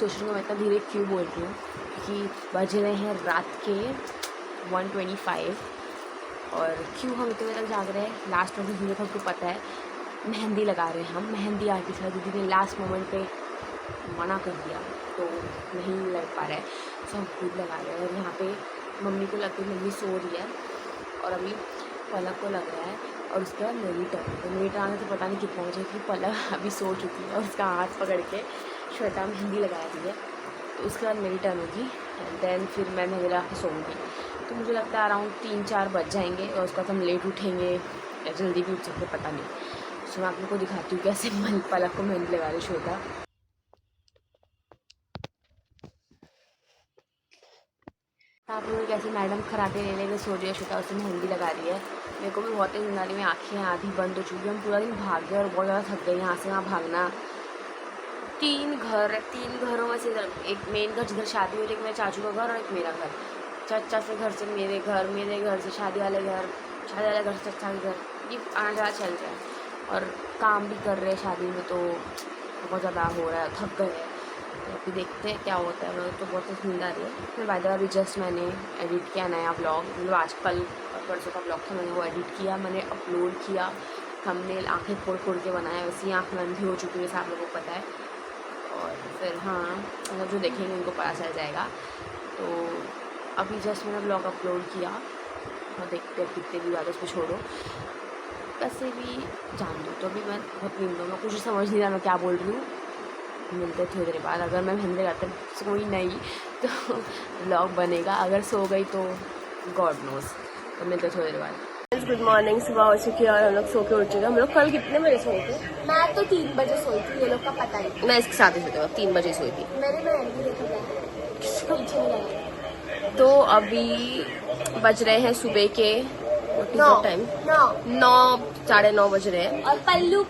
सोच रही हूँ मैं इतना धीरे क्यों बोल रही हूँ, क्योंकि बज रहे हैं रात के 1:25 और क्यों हम इतने बजे तक जाग रहे हैं। लास्ट में दीदी को आपको पता है मेहंदी लगा रहे हैं हम, मेहंदी आर्टिस्ट है। दीदी ने लास्ट मोमेंट पे मना कर दिया तो नहीं लग पा रहा है, तो हम खुद लगा रहे हैं। और यहाँ पे मम्मी को लगती है मम्मी सो रही है और अभी पलक को लग रहा है और उसके बाद मेरी टर्न। तो मेरी टर्न तो पता नहीं कितना बजे कि पलक अभी सो चुकी है और उसका हाथ पकड़ के श्वेता मेहंदी लगा दी है। तो उसके बाद मेरी टर्न होगी एंड देन फिर मैं मेहंदी लगा के सोऊंगी। तो मुझे लगता है अराउंड 3-4 बज जाएंगे और उसके बाद हम लेट उठेंगे या जल्दी भी उठ सकते, पता नहीं। सो मैं आप लोग को दिखाती हूँ कैसे पलक को मेहंदी लगा रही श्वेता। आप लोग कैसे मैडम खराटे ले लेके सो रही है, श्वेता उससे मेहंदी लगा रही है। मेरे को भी बहुत तेज निकाली में आँखें आधी बंद हो चुकी है। हम पूरा दिन भाग गए और बहुत ज़्यादा थक गए यहाँ से वहाँ भागना। 3 घरों में से एक मेन घर जिधर शादी हुई, एक मेरे चाचू का घर और एक मेरा घर। चाचा से घर से मेरे घर से शादी वाले घर से चाचा के घर, ये आना जाना चल रहा है और काम भी कर रहे हैं शादी में, तो बहुत ज़्यादा हो रहा है, थक गए। तो अभी देखते हैं क्या होता है। मैं तो बहुत नींद आ रही है। फिर बाय द वे अभी जस्ट मैंने एडिट किया नया ब्लॉग, मतलब आज कल और परसों का ब्लॉग था, मैंने वो एडिट किया, मैंने अपलोड किया। हमने आँखें फोड़ के बनाया, वैसे ही आँख अंधी हो चुकी है, जैसे आप लोगों को पता है। और फिर हाँ, मतलब जो देखेंगे उनको पता चल जाएगा। तो अभी जस्ट मैंने ब्लॉग अपलोड किया और देखते हैं कितने भी ज़्यादा, उसको छोड़ो, वैसे भी जान दो। तो अभी मैं बहुत नींद में, कुछ समझ नहीं रहा मैं क्या बोल रही हूँ। मिलते थोड़ी देर बाद। अगर मैं मेहंदी लगाते सोई नहीं तो ब्लॉग बनेगा, अगर सो गई तो गॉड नोज। तो मिलते थोड़ी देर बाद। गुड मॉर्निंग, सुबह हो चुकी है और हम लोग सो के उठ चुके हैं। हम लोग कल कितने बजे सोए थे? मैं तो 3 बजे सोई थी, ये लोग का पता नहीं। मैं इसके साथ ही सोती हूँ, 3 बजे सोई थी। मेरी बहन भी देखा तो अभी बज रहे हैं सुबह के 9 टाइम 9 9-9:30 बज रहे हैं। और पल्लू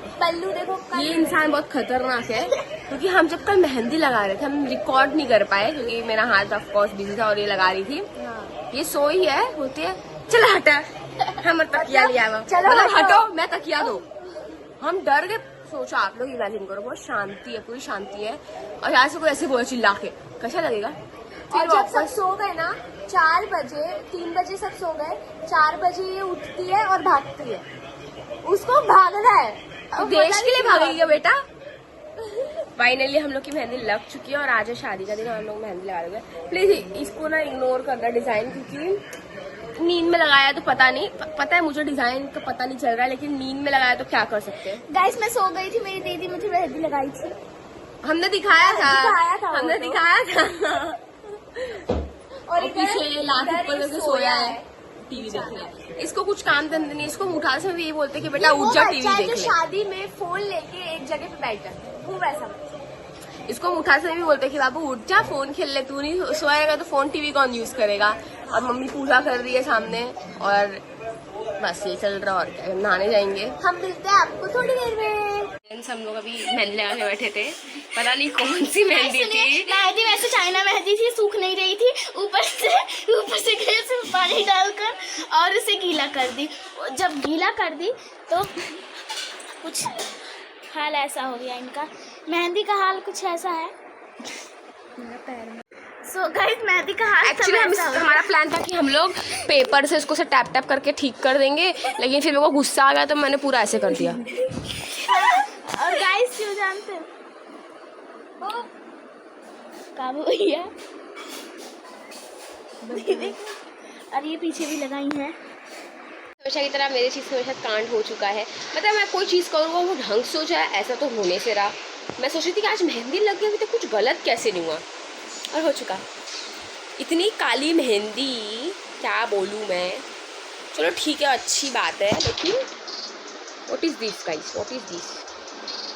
देखो, ये इंसान बहुत खतरनाक है क्योंकि हम जब कल मेहंदी लगा रहे थे हम रिकॉर्ड नहीं कर पाए क्योंकि मेरा हाथ ऑफ कोर्स बिजी था और ये लगा रही थी। हाँ। ये सोई है, होती है, चलो हटा, हम तकिया लिया हुआ, चलो मतलब हटो, मैं तकिया दो। हम डर गए। सोचो आप लोग इमेजिन करो, बहुत शांति है, पूरी शांति है और यहाँ से कोई ऐसे बोले चिल्ला के, कैसा लगेगा? और जब सब सो गए ना 4 बजे, 3 बजे सब सो गए, 4 बजे ये उठती है और भागती है। उसको भागना है, तो देश के लिए भागेगी क्या बेटा? फाइनली हम लोग की मेहंदी लग चुकी है और आज है शादी का दिन, हम लोग मेहंदी लगा रहे हैं। प्लीज इसको ना इग्नोर करना डिजाइन, क्योंकि नींद में लगाया तो पता नहीं, पता है मुझे डिजाइन का पता नहीं चल रहा है, लेकिन नींद में लगाया तो क्या कर सकते हैं। गाइस मैं सो गई थी, मेरी दीदी मुझे मेहंदी लगाई थी, हमने दिखाया था हमने तो। दिखाया था। और पीछे लात ऊपर करके सोया है, टीवी देख रहा है। इसको कुछ काम धंधे नहीं, इसको उठा से भी ये बोलते हैं कि बेटा उठ जा टीवी देख ले। शादी में फोन लेके एक जगह पे बैठ जाता है, वो वैसा। इसको उठा से भी बोलते हैं कि बाबू उठ जा, फोन खेल ले, तू नहीं सोएगा तो फोन टीवी कौन यूज करेगा। और मम्मी पूजा कर रही है सामने और बस ये चल रहा। और क्या, नहाने जाएंगे। हम मिलते हैं आपको थोड़ी देर में। हम लोग अभी मेहंदी लगा के बैठे थे, पता नहीं कौन सी मेहंदी थी। मेहंदी वैसे चाइना मेहंदी थी, सूख नहीं रही थी, ऊपर से गैस में पानी डालकर और उसे गीला कर दी। जब गीला कर दी तो कुछ हाल ऐसा हो गया इनका। मेहंदी का हाल कुछ ऐसा है। सो गाइस मेहंदी का हाल एक्चुअली हमारा प्लान था कि हम लोग पेपर से इसको से टैप टैप करके ठीक कर देंगे, लेकिन फिर मेरे को गुस्सा आ गया तो मैंने पूरा ऐसे कर दिया। और गाइस क्यों जानते हो, काबू भैया और ये पीछे भी लगाई है। हमेशा की तरह मेरे चीज़ के साथ कांड हो चुका है। मतलब मैं कोई चीज़ करूँगा वो ढंग से हो जाए, ऐसा तो होने से रहा। मैं सोच रही थी कि आज मेहंदी लग गई, अभी तो कुछ गलत कैसे नहीं हुआ और हो चुका। इतनी काली मेहंदी, क्या बोलूँ मैं। चलो ठीक है, अच्छी बात है, लेकिन what is this guys, what is this?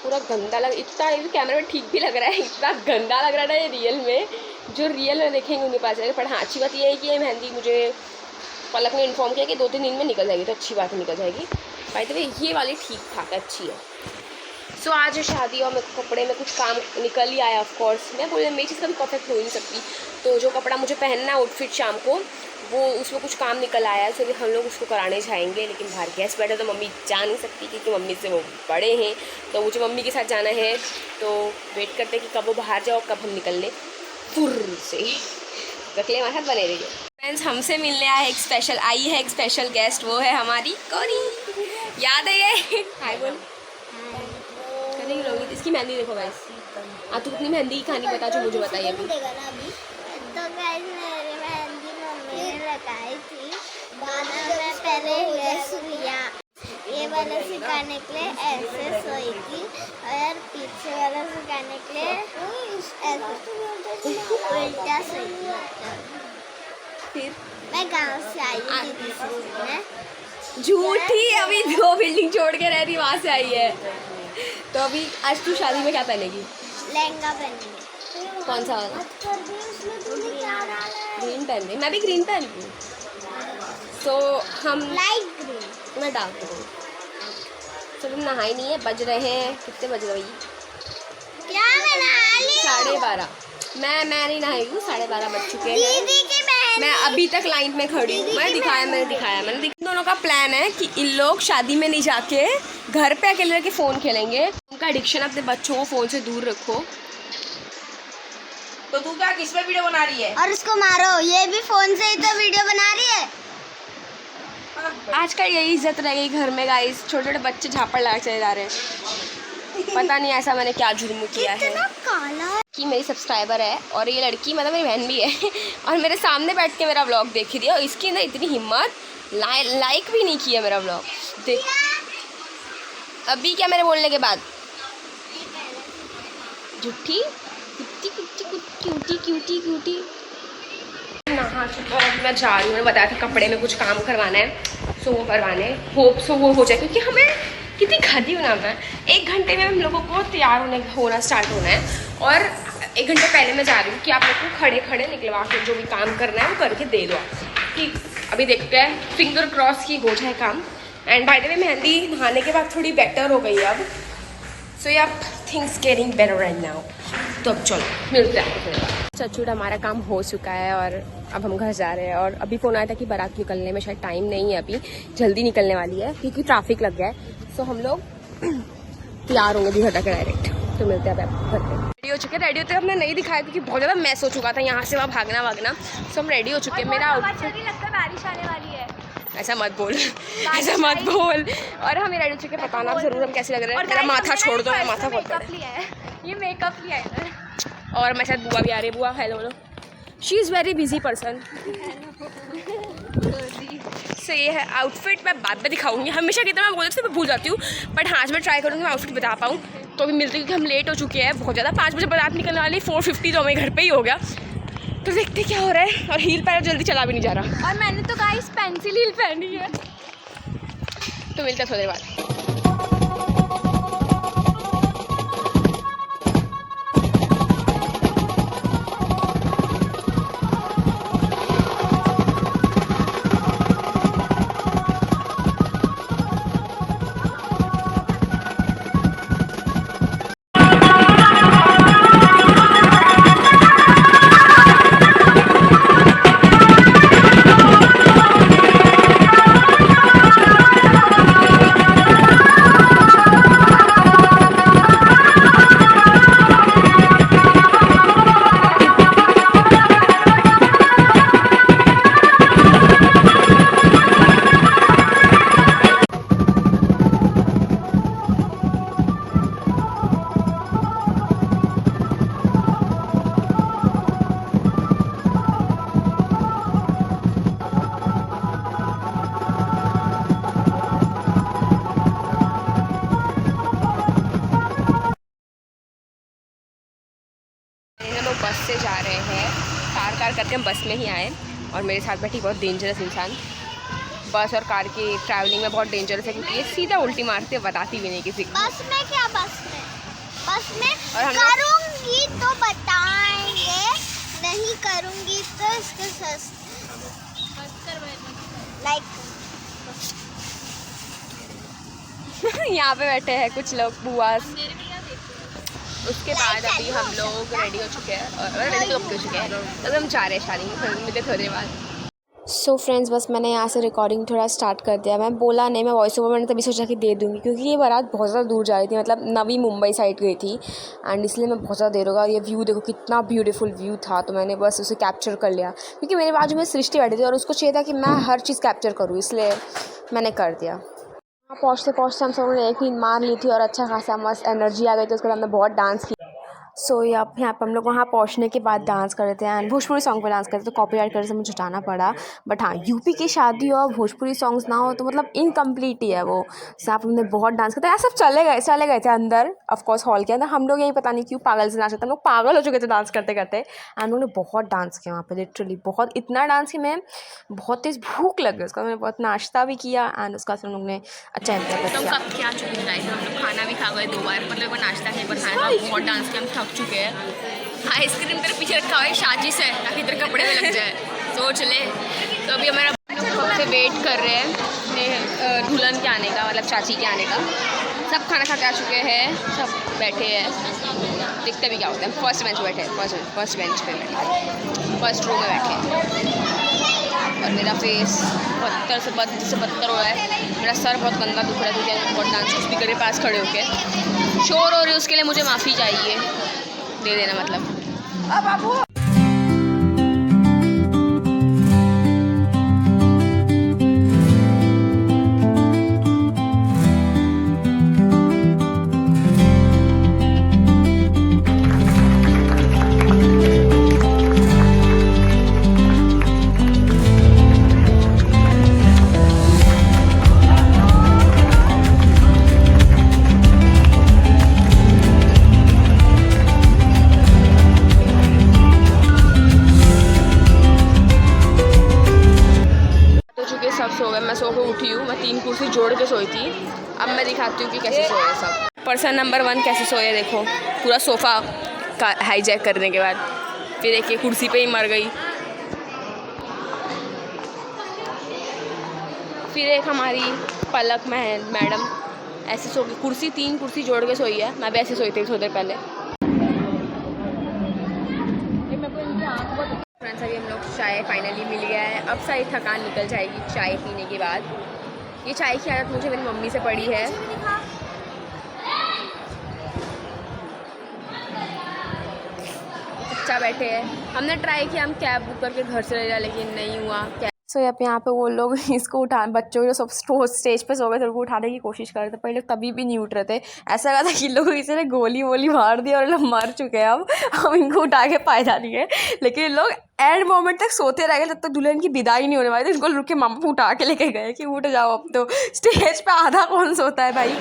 पूरा गंदा लग, इतना ये कैमरा में ठीक भी लग रहा है, इतना गंदा लग रहा है ये रियल में। जो रियल में देखेंगे उन्हें पता चलेगा। पर हाँ, अच्छी बात ये है कि ये मेहंदी मुझे पलक ने इन्फॉर्म किया कि 2-3 दिन में निकल जाएगी, तो अच्छी बात है, निकल जाएगी। बाय द वे ये वाली ठीक ठाक है, अच्छी है। सो आज है शादी और मेरे कपड़े में कुछ काम निकल ही आया। ऑफ कोर्स मैं बोल मेरी चीज़ कभी परफेक्ट हो ही नहीं सकती, तो जो कपड़ा मुझे पहनना है आउटफिट शाम को, वो उसमें कुछ काम निकल आया, तो हम लोग उसको कराने जाएंगे। लेकिन बाहर गेस्ट बैठे तो मम्मी जा नहीं सकती क्योंकि मम्मी से वो बड़े हैं, तो मुझे मम्मी के साथ जाना है। तो वेट करते हैं कि कब वो बाहर जाओ, कब हम निकलने फुर से। रखले हमारे साथ बने रहिए। फ्रेंड्स, हमसे मिलने आई है एक स्पेशल गेस्ट, वो है हमारी कौरी। याद है ये? हाय बोल। करेंगे लोग। इसकी मेहंदी देखो गाइस। तू अपनी मेहंदी की कहानी बता जो मुझे बताइए अभी। तो गाइस मेरी मेहंदी मम्मी ने लगाई थी, बाद में मैं पहले लेस लिया, ये वाला सिखाने के लिए ऐसे सोई थी और पीछे वाला सिखाने के लिए ऐसे उल्टा सोई थी। फिर मैं गांव से आई हूँ दीदी से सीखने। झूठी, अभी 2 बिल्डिंग छोड़ के रह रही, वहाँ से आई है। तो अभी आज तू शादी में क्या पहनेगी? लहंगा पहनेंगे। कौन सा वाला? ग्रीन पहन रही, मैं भी ग्रीन पहन रही हूँ। तो हम लाइट ग्रीन, मैं डार्क ग्रीन। तो तुम नहाई नहीं है, बज रहे हैं कितने बज रहे? क्या मैं नहा ली? 12:30। मैं नहीं नहाई हूँ, 12:30 बज चुके हैं। दीदी की बहन, मैं अभी तक लाइन में खड़ी हूँ। मैंने दिखाया। इन दोनों का प्लान है कि इन लोग शादी में नहीं जाके घर पे अकेले रह के फ़ोन खेलेंगे। उनका एडिक्शन, अपने बच्चों को फ़ोन से दूर रखो। तो तू क्या किस पे वीडियो बना रही है? और उसको मारो, ये भी फोन से ही तो वीडियो बना रही है। आजकल यही इज्जत रह गई घर में गाइस, छोटे छोटे बच्चे झापड़ लगा चले जा रहे हैं। पता नहीं ऐसा मैंने क्या जुर्म किया है काला कि मेरी सब्सक्राइबर है और ये लड़की मतलब मेरी बहन भी है और मेरे सामने बैठ के मेरा व्लॉग देख रही है। और इसकी ना इतनी हिम्मत, लाइक भी नहीं किया मेरा व्लॉग। देख अभी क्या मेरे बोलने के बाद झूठी क्यूटी। नहा चुका और मैं जा रही हूँ। मैंने बताया था कपड़े में कुछ काम करवाना है, सो वो करवाने, होप सो वो हो जाए, क्योंकि हमें कितनी गधी होना है। 1 घंटे में हम लोगों को तैयार होना स्टार्ट होना है। और 1 घंटे पहले मैं जा रही हूँ कि आप लोग को खड़े निकलवा के जो भी काम करना है वो करके दे दो। ठीक, अभी देखते हैं, फिंगर क्रॉस की हो जाए काम। And by the way mehndi नहाने के बाद थोड़ी बेटर हो गई अब। सो या things getting better right now. तो अब चलो मिलते हैं। चचूड़ हमारा काम हो चुका है और अब हम घर जा रहे हैं। और अभी फ़ोन आया था कि बारात निकलने में शायद टाइम नहीं है, अभी जल्दी निकलने वाली है क्योंकि ट्रैफिक लग गया है। सो हम लोग तैयार होंगे घर तक डायरेक्ट। तो मिलते हैं अब घर पे। रेडी हो चुके हैं। रेडी होते हमने नहीं दिखाया क्योंकि बहुत ज़्यादा मैस हो चुका था, यहाँ से वहाँ भागना। सो हम रेडी हो चुके हैं। मेरा लगता है बारिश आने वाली है। ऐसा मत बोल और हम रेडी हो चुके हैं। बताना जरूर हम कैसे लग रहे हैं। मेरा माथा छोड़ दो, मेरा माथा बहुत बड़ा है। ये मेकअप लिया है। और मेरे साथ बुआ भी आ रही है। बुआ हेलो बोलो। She is very busy person. So ये है आउटफिट, मैं बाद में दिखाऊंगी। हमेशा की तरह मैं बोलती थी मैं भूल जाती हूँ, बट हाँ आज मैं ट्राई करूँगी मैं आउटफिट बता पाऊँ। तो अभी मिलती हूँ क्योंकि हम लेट हो चुके हैं बहुत ज़्यादा। 5 बजे बारात निकलने वाली, 4:50 तो हमें घर पे ही हो गया। तो देखते क्या हो रहा है। और हील पैर जल्दी चला भी नहीं जा रहा। और मैंने तो गाइस पेंसिल हील पहनी है। तो मिलते हैं थोड़ी देर बाद। बस से जा रहे हैं, कार करके हम बस में ही आए। और मेरे साथ बैठी बहुत डेंजरस इंसान। बस और कार की ट्रैवलिंग में बहुत डेंजरस है क्योंकि ये सीधा उल्टी मारते, बताती भी नहीं किसी को। बस में क्या? बस में और हम करूँगी तो बताएंगे, नहीं करूँगी तो इसके लाइक यहाँ पे बैठे हैं कुछ लोग बुआ। उसके बाद अभी हम लोग रेडी हो चुके हैं और रेडी हो चुके हैं। अब हम जा रहे हैं शादी में, मिलते थोड़ी देर बाद। सो फ्रेंड्स, बस मैंने यहाँ से रिकॉर्डिंग थोड़ा स्टार्ट कर दिया। मैं बोला नहीं, मैं वॉइस ओवर मैंने तभी सोचा कि दे दूँगी, क्योंकि ये बारात बहुत ज़्यादा दूर जा रही थी, मतलब नवी मुंबई साइड गई थी एंड इसलिए मैं बहुत ज़्यादा देर होगा। और ये व्यू देखो कितना ब्यूटीफुल व्यू था, तो मैंने बस उसे कैप्चर कर लिया, क्योंकि मेरे बाजू में सृष्टि बैठी थी और उसको चाहिए था कि मैं हर चीज़ कैप्चर करूँ, इसलिए मैंने कर दिया। वहाँ पहुँचते हम सब ने एक नींद मार ली थी और अच्छा खासा मस्त एनर्जी आ गई थी। उसके बाद हमने बहुत डांस किया। सो यहाँ पे हम लोग वहाँ पहुँचने के बाद डांस कर रहे थे एंड भोजपुरी सॉन्ग पे डांस कर रहे थे, तो कॉपीराइट करने से मुझे हटाना पड़ा। बट हाँ, यूपी की शादी हो और भोजपुरी सॉन्ग्स ना हो तो मतलब इनकम्प्लीट ही है वो। यहाँ पर हमने बहुत डांस करते, सब चले गए थे अंदर, ऑफकोर्स हॉल के अंदर। हम लोग यही पता नहीं क्यों पागल से नाच रहे थे, हम लोग पागल हो चुके थे डांस करते करते। एंड हम लोग ने बहुत डांस किया वहाँ पर, लिटरली बहुत, इतना डांस कि मैं बहुत तेज़ भूख लग गई। उसका मैंने बहुत नाश्ता भी किया एंड उसका हम लोग ने अच्छा एंजॉय किया। क्या चुकी हम लोग खाना भी खा गए 2 बार, मतलब नाश्ता के बाद खाना, बहुत डांस किया, हम थक चुके हैं। आइसक्रीम तेरे पीछे रखा हुआ है शादी से, ताकि तेरे कपड़े में लग जाए, सोच ले। तो अभी हमारा कब से वेट कर रहे हैं दुल्हन के आने का, मतलब चाची के आने का। सब खाना खा के आ चुके हैं, सब बैठे हैं, देखते भी क्या होता है। फर्स्ट बेंच बैठे हैं, फर्स्ट बेंच पे बैठे, फर्स्ट रो में बैठे हैं। और मेरा फेस बदतर हो रहा है, मेरा सर बहुत गंदा दुख रहा है, क्योंकि मैं बहुत डांस स्पीकर के पास खड़े होके शोर हो रही है, उसके लिए मुझे माफ़ी चाहिए, दे देना मतलब। अब बाबू सब सो गए, मैं सो के उठी हूँ। मैं 3 कुर्सी जोड़ के सोई थी। अब मैं दिखाती हूँ कि कैसे सोए सब। पर्सन नंबर 1 कैसे सोए, देखो पूरा सोफ़ा का हाईजैक करने के बाद, फिर देखिए कुर्सी पे ही मर गई। फिर एक हमारी पलक मैडम ऐसे सो गई, 3 कुर्सी जोड़ के सोई है। मैं भी ऐसे सोई थी थोड़ी देर पहले। फ्रेंड्स, अभी हम लोग चाय फाइनली मिल गया है। अब सारी थकान निकल जाएगी चाय पीने के बाद। ये चाय की आदत मुझे मेरी मम्मी से पड़ी है। अच्छा बैठे हैं, हमने ट्राई किया हम कैब बुक करके घर से ले जाए, लेकिन नहीं हुआ। सो यहाँ पे वो लोग इसको उठा, बच्चों जो सब स्टेज पे सो गए थे, उनको उठाने की कोशिश कर रहे थे। पहले तभी भी नहीं उठ रहे थे, ऐसा लगा था कि लोग किसी ने गोली वोली मार दी और लोग मर चुके हैं। अब हम इनको उठा के पायदानी है, लेकिन लोग एंड मोमेंट तक सोते रह गए, जब तक दुल्हन की विदाई नहीं होने वाली थी। इनको रुक के मामा उठा के लेके गए कि उठ जाओ अब तो। स्टेज पे आधा कौन सोता है भाई।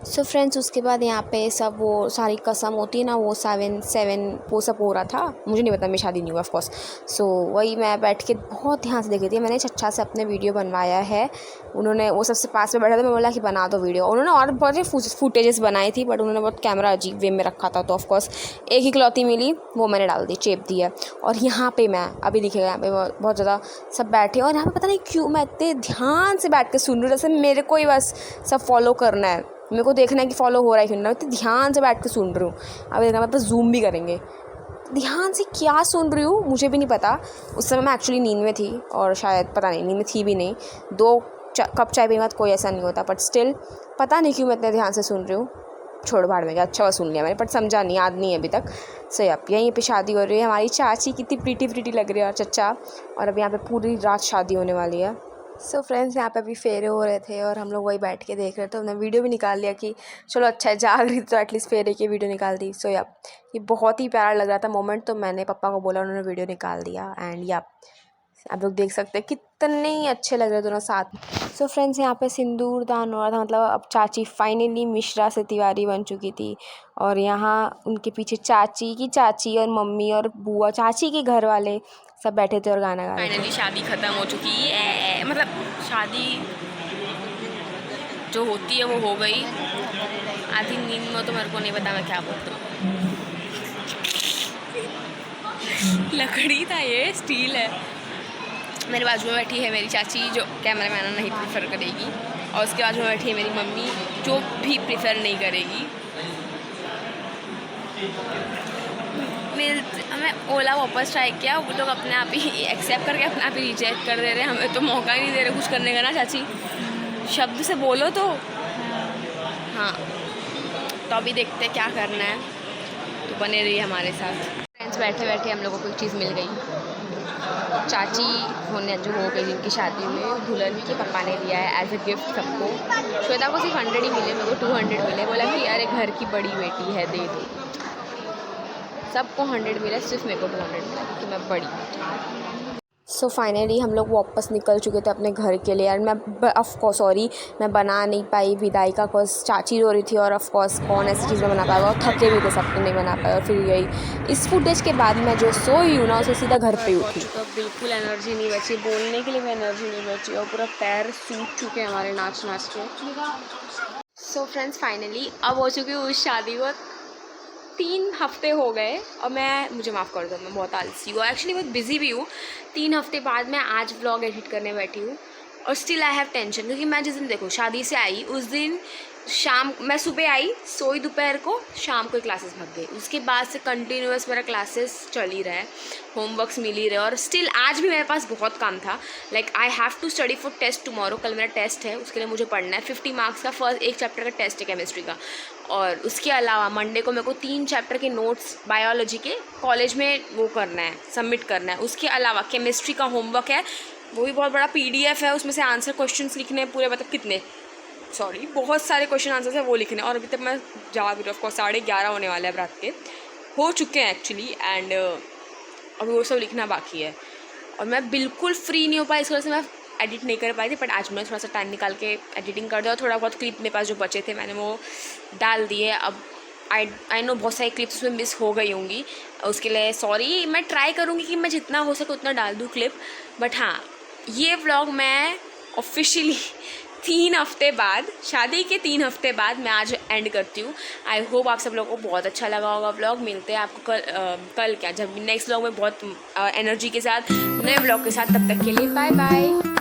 सो फ्रेंड्स, उसके बाद यहाँ पे सब वो सारी कसम होती है ना, वो 7 वो सब हो रहा था। मुझे नहीं पता, मेरी शादी नहीं हुआ ऑफकोर्स। सो वही मैं बैठ के बहुत ध्यान से देख रही थी। मैंने अच्छा से अपने वीडियो बनवाया है। उन्होंने वो सबसे पास में बैठा था, मैं बोला कि बना दो वीडियो। उन्होंने और बहुत फुटेजेस बनाई थी, बट उन्होंने बहुत कैमरा अजीब वे में रखा था, तो ऑफकोर्स एक ही इकलौती मिली, वो मैंने डाल दी, चेप दी है। और यहाँ पर मैं अभी दिखेगा, यहाँ पे बहुत ज़्यादा सब बैठे, और यहाँ पर पता नहीं क्यों मैं इतने ध्यान से बैठ के सुन रही हूँ, जैसे मेरे को ही बस सब फॉलो करना है, मेरे को देखना है कि फॉलो हो रहा है कि नहीं। मैं इतने ध्यान से बैठ के सुन रही हूँ। अब देखना, मतलब जूम भी करेंगे। ध्यान से क्या सुन रही हूँ मुझे भी नहीं पता। उस समय मैं एक्चुअली नींद में थी, और शायद पता नहीं नींद में थी भी नहीं। 2 कप चाय पीने के बाद कोई ऐसा नहीं होता, बट स्टिल पता नहीं क्यों मैं इतने ध्यान से सुन रही हूँ। छोड़ भाड़ में गया, अच्छा सुन लिया मैंने, बट समझा नहीं, याद नहीं है अभी तक। सो अब यहीं पे शादी हो रही है। हमारी चाची कितनी प्रीटी लग रही है, और चचा, और अब यहाँ पे पूरी रात शादी होने वाली है। सो फ्रेंड्स, यहाँ पे अभी फेरे हो रहे थे और हम लोग वही बैठ के देख रहे थे। हमने वीडियो भी निकाल लिया कि चलो अच्छा है, जाग रही तो एटलीस्ट फेरे की वीडियो निकाल दी। सो ये बहुत ही प्यारा लग रहा था मोमेंट, तो मैंने पापा को बोला, उन्होंने वीडियो निकाल दिया। एंड आप लोग देख सकते हैं कितने ही अच्छे लग रहे दोनों साथ। सो फ्रेंड्स, यहाँ पे सिंदूर दान हो रहा था, मतलब अब चाची फाइनली मिश्रा से तिवारी बन चुकी थी। और यहाँ उनके पीछे चाची की चाची और मम्मी और बुआ, चाची के घर वाले सब बैठे थे और गाना गा रहे थे। फाइनली शादी ख़त्म हो चुकी है, मतलब शादी जो होती है वो हो गई। आधी नींद में तो मेरे को नहीं पता मैं क्या बोलती हूँ। लकड़ी था, ये स्टील है। मेरे बाजू में बैठी है मेरी चाची, जो कैमरा मैन नहीं प्रेफर करेगी, और उसके बाजू में बैठी है मेरी मम्मी, जो भी प्रेफर नहीं करेगी। हमें ओला वापस ट्राई किया, वो लोग अपने आप ही एक्सेप्ट करके अपने आप ही रिजेक्ट कर दे रहे हैं, हमें तो मौका ही नहीं दे रहे कुछ करने का ना चाची, शब्द से बोलो तो। हाँ तो अभी देखते हैं क्या करना है, तो बने रहिए हमारे साथ। फ्रेंड्स बैठे बैठे हम लोगों को एक चीज़ मिल गई, चाची होने जो हो गई जिनकी शादी में दुल्हन की पापा ने दिया है एज ए गिफ्ट सबको। श्वेता को सिर्फ 100 ही मिले, मेरे को 200 मिले, बोला कि अरे घर की बड़ी बेटी है दे दो। सबको 100 मिला, सिर्फ मेरे को 200 मिला क्योंकि मैं बड़ी बेटी। सो फाइनली हम लोग वापस निकल चुके थे अपने घर के लिए, और मैं ऑफकोर्स सॉरी मैं बना नहीं पाई विदाई का, कॉज चाची रो रही थी, और ऑफकोर्स कौन ऐसी चीज़ में बना पाएगा, और थके भी थे सब, तो नहीं बना पाए। और फिर यही इस फुटेज के बाद मैं जो सोई हूँ ना, उसे सीधा घर पे उठी। तो बिल्कुल एनर्जी नहीं बची, बोलने के लिए भी एनर्जी नहीं बची, और पूरा पैर सूख चुके हैं हमारे नाच नाच के। सो फ्रेंड्स फाइनली अब हो चुकी हूँ उस शादी को, 3 हफ्ते हो गए, और मुझे माफ़ कर दो, मैं बहुत आलसी हूँ, एक्चुअली बहुत बिजी भी हूँ। 3 हफ्ते बाद मैं आज व्लॉग एडिट करने बैठी हूँ, और स्टिल आई हैव टेंशन, क्योंकि मैं जिस दिन देखो शादी से आई उस दिन शाम मैं सुबह आई, सोई दोपहर को, शाम को क्लासेस भाग गई, उसके बाद से कंटिन्यूअस मेरा क्लासेस चल ही रहा है, होमवर्क्स मिल ही रहे, और स्टिल आज भी मेरे पास बहुत काम था। Like I have to study for test tomorrow, कल मेरा टेस्ट है, उसके लिए मुझे पढ़ना है 50 मार्क्स का, फर्स्ट 1 चैप्टर का टेस्ट है केमिस्ट्री का, और उसके अलावा मंडे को मेरे को 3 चैप्टर के नोट्स बायोलॉजी के कॉलेज में वो करना है, सबमिट करना है। उसके अलावा केमिस्ट्री का होमवर्क है, वो भी बहुत बड़ा PDF है, उसमें से आंसर क्वेश्चंस लिखने हैं पूरे, मतलब कितने बहुत सारे क्वेश्चन आंसर्स है वो लिखने, और अभी तक मैं जा भी ऑफकोर्स 11:30 होने वाले हैं, रात के हो चुके हैं एक्चुअली, एंड अभी वो सब लिखना बाकी है, और मैं बिल्कुल फ्री नहीं हो पाई, इस वजह से मैं एडिट नहीं कर पाई थी। बट आज मैं थोड़ा सा टाइम निकाल के एडिटिंग कर दिया, और थोड़ा बहुत क्लिप मेरे पास जो बचे थे मैंने वो डाल दिए। अब आई नो बहुत सारी क्लिप्स उसमें मिस हो गई होंगी, उसके लिए सॉरी। मैं ट्राई करूँगी कि मैं जितना हो सके उतना डाल दूँ क्लिप, बट हाँ ये व्लॉग मैं ऑफिशियली 3 हफ्ते बाद, शादी के 3 हफ्ते बाद मैं आज एंड करती हूँ। आई होप आप सब लोगों को बहुत अच्छा लगा होगा व्लॉग। मिलते हैं आपको कल क्या, जब नेक्स्ट व्लॉग में बहुत एनर्जी के साथ, नए व्लॉग के साथ। तब तक के लिए बाय बाय।